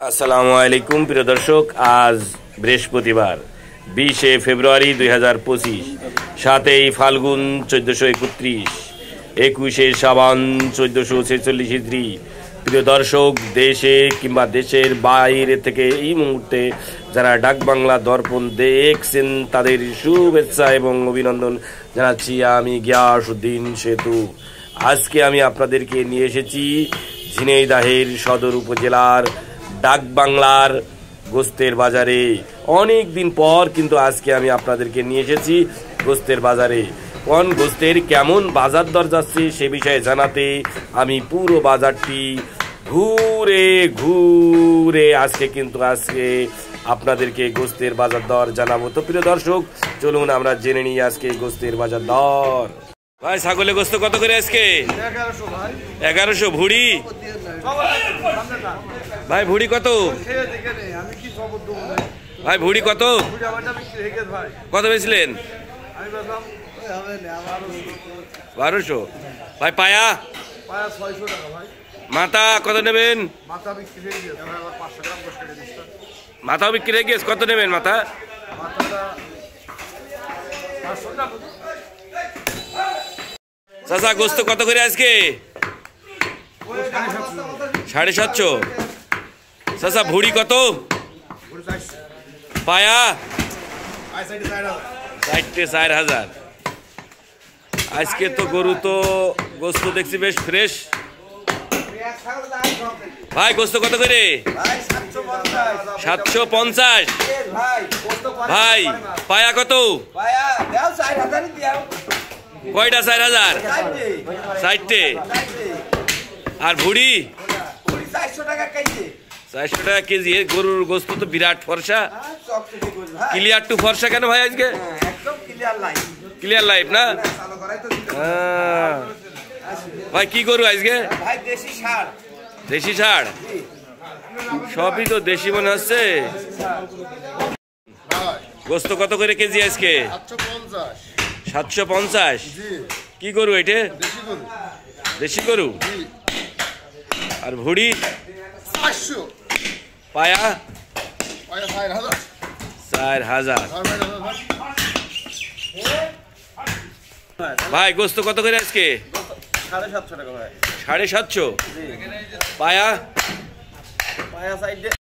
আসসালামু আলাইকুম প্রিয় দর্শক, আজ বৃহস্পতিবার 20 ফেব্রুয়ারি 2025, 7 ফাল্গুন 1431, 21 শাবান 1446 হিজরি। প্রিয় দর্শক, দেশে কিংবা দেশের বাইরে থেকে এই মুহূর্তে যারা ডাক বাংলা দর্পণ দেখছেন তাদের শুভেচ্ছা এবং অভিনন্দন জানাচ্ছি আমি গিয়াসউদ্দিন সেতু। আজকে আমি আপনাদেরকে নিয়ে এসেছি ঝিনাইদহের সদর উপজেলার ডাক বাংলার গোস্তের বাজারে। অনেক দিন পর কিন্তু আজকে আমি আপনাদেরকে নিয়ে এসেছি গোস্তের বাজারে। কোন গোস্তের কেমন বাজার দর যাচ্ছে সে বিষয়ে জানাতে আমি পুরো বাজারটি ঘুরে ঘুরে আজকে আপনাদেরকে গোস্তের বাজার দর জানাবো। তো প্রিয় দর্শক, চলুন আমরা জেনে নিই আজকে গোস্তের বাজার দর। ভাই, ছাগলের গোস্ত কত করে আজকে? 1100। ভুড়ি ভাই, ভুড়ি কত? ভাই, ভুড়ি কত? কত বেচলেন? 1200। ভাই, পায়া? মাথা কত নেবেন? মাথাও বিক্রি হয়ে গেছে, কত নেবেন মাথা? চাচা, গোস্ত কত করে আজকে? 750। চাচা, ভুড়ি কত? পায়া? 4000। আজকে তো গরু তো গোস্ত দেখছি বেশ ফ্রেশ। ভাই, গোস্ত কত করে? 750। ভাই, পায়া কত? কয়টা? 4000। 60। আর ভুড়ি? 400 টাকা কেজি। গরুর গোস্ত তো বিরাট ফর্সা। ক্লিয়ার টু ফর্সা কেন ভাই আজকে? ক্লিয়ার লাইফ না? ভাই, কি গরু আজকে? দেশি ষাঁড়। সবই তো দেশি মনে হচ্ছে। গোস্ত কত করে কেজি আজকে? 750। কি গরু এটা? দেশি গরু। আর ভুড়ি? 400। পায়া? 4000। ভাই, গোস্ত কত করে আজকে? 750 টাকা ভাই। 750। পায়া?